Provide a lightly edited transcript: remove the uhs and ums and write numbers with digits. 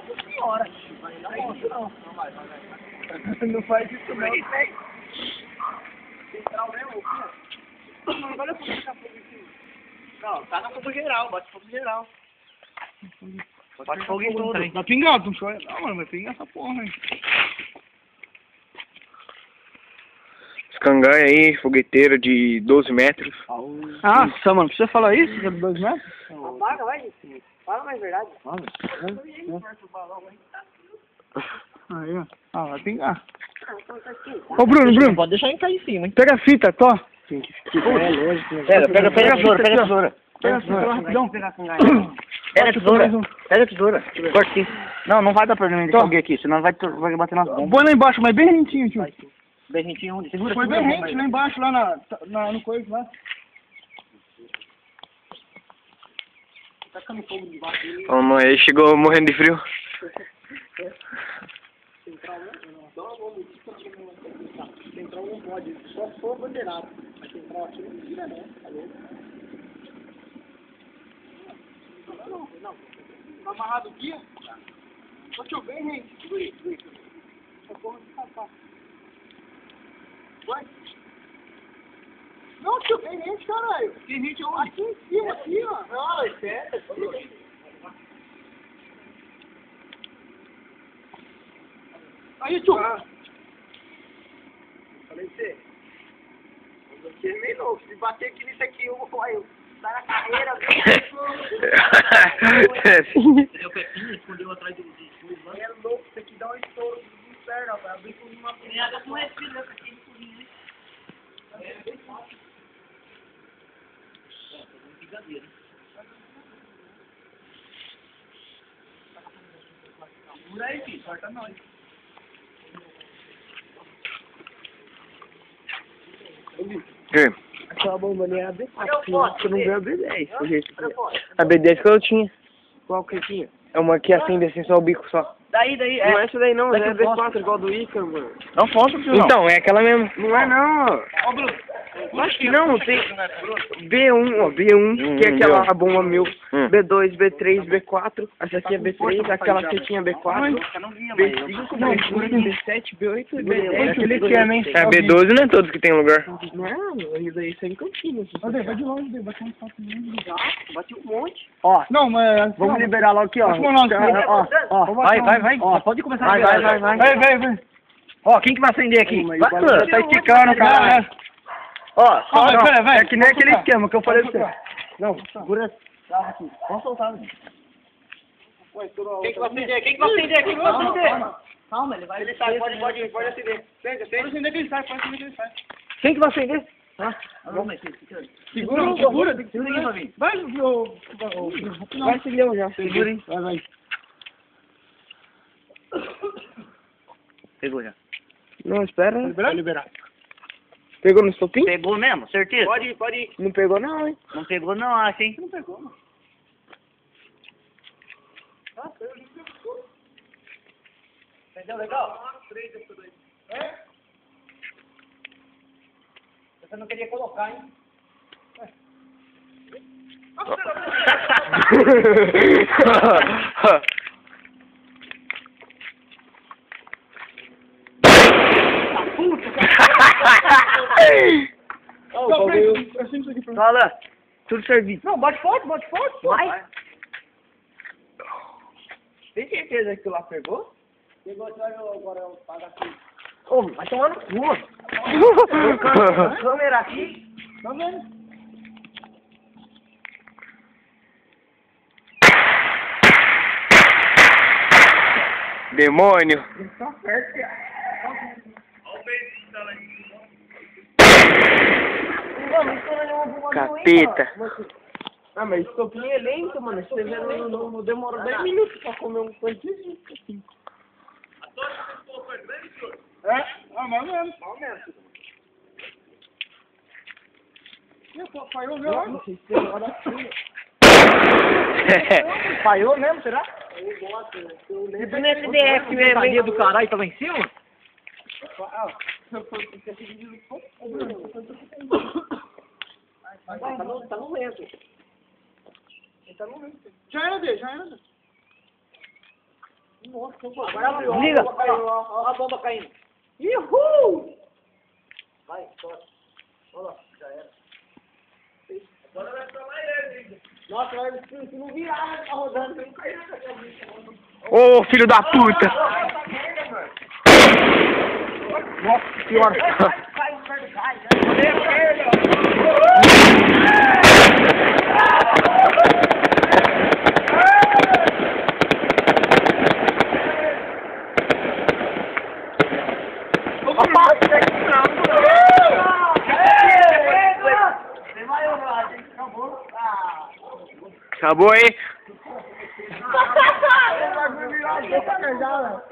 Nossa senhora. Vai dar isso não. Não vai. Não faz isso não. Central mesmo, aqui, ó. Não vai fogo aqui. Não, tá na fogo geral, bate fogo geral. Bate fogo em tudo. Vai pingar, não chora. Não, mano, vai pingar essa porra, hein. Escanganha aí, fogueteiro de 12 metros. Ah, só, mano, precisa falar isso? De 2 metros? Apaga, vai, gente. Fala mais verdade. Aí, ó. Ah, vai pingar. Ô, Bruno. Pode deixar ele cair em cima, hein? Pega a fita, tó. É lógico. Pega a tesoura, pega a tesoura. Pega a tesoura, rapidão. Pega a tesoura. Pega a tesoura. Corta aqui. Não vai dar problema de alguém aqui, senão vai bater nas bombas. Põe lá embaixo, mas bem rentinho, tio. Bem rentinho onde? Segura. Foi bem rente lá embaixo, lá no coisa lá. Tacando fogo debaixo dele. Ó, mãe, aí chegou morrendo de frio. Central não pode, só se for bandeirado. A central aqui não tira não, tá louco? Não. Tá amarrado aqui? Só que eu bem rente. Segura aí. Essa porra de escapar. Vai. Não, tio, bem rente, caralho. Tem gente onde? Aqui em cima, aqui, ó. Não, espera. Aí, tio. Falei pra você. Você é meio louco. Se bater aqui nisso aqui, eu vou falar, eu sai na carreira. Deu pepinho, escondeu atrás do escudo lá. É louco, isso aqui dá um estouro do inferno, rapaz. Abrir com uma punhada com respiro, essa aqui no cozinho, né? É bem fácil. Fazendo brigadeiro. Segura aí, filho. Corta nós. Aquela bombaninha é a B4, você não vê a B10, do jeito que é. A B10 que eu tinha. Qual que tinha? É uma que acende assim, só o bico só. Daí, Não é essa daí não, é a B4 foto. igual do Ica, mano. Não foto, filho, não. Então, é aquela mesmo. Não é não. Ó, Bruno. Acho que não, tem B1, ó, B1, que é aquela a bomba mil, B2, B3, B4, essa aqui é B3, aquela que tinha B4, B5, B6, B7, B8 e B10. Aquele que é, né? É, B12 não é todos que tem lugar. Não, isso aí é em Campinas. Vai de longe, bate um papo já. Bati um monte. Ó, não, mas... Vamos liberar logo aqui, ó. Vai. Ó, Pode começar a liberar. Vai. Ó, quem que vai acender aqui? Vai, tá esticando, cara. Ó, só vai. É que nem aquele esquema que eu falei pra você. Não, segura aqui. Pode soltar. Quem que vai acender? Calma, ele vai... Ele sai, pode acender. Pode acender que ele sai, Quem que vai acender? Segura. Tem que segurar aí, Mavinho. Vai, vai seguir já. Segura, hein? Vai. Pegou já. Não, espera. Vai liberar. Pegou no estopim? Pegou mesmo? Certeza? Pode ir. Não pegou não, hein? Não pegou não, acho, hein? Não pegou, mano. Entendeu legal? É? Você não queria colocar, hein? Fala, tudo servido. Não, bate forte. Vai. Tem certeza que tu lá pegou? Pegou, agora eu pago aqui. Ô, vai tomar no cu. Câmera aqui. Tá vendo? Demônio. Tá perto. Capeta. Ah, mas estopinho é lento, mano. Você vê, não demora 10 minutos pra comer um coisinho assim. A torre que você foi grande, senhor? É? Ah, mais ou menos. Falhou mesmo? Falhou mesmo, será? E do SDF mesmo, hein? Do caralho, tava em cima? Tá no lento. Já era dele. Agora abriu. Desliga. Ó a bomba caindo. Uhul! Vai, sobe. Olha lá, já era. Agora vai pra lá ele. Nossa, mas se não virar, tá rodando, não cai na cabeça. Ô, filho da puta! Nossa senhora! Cai, cai. Acabou aí? Vai virar,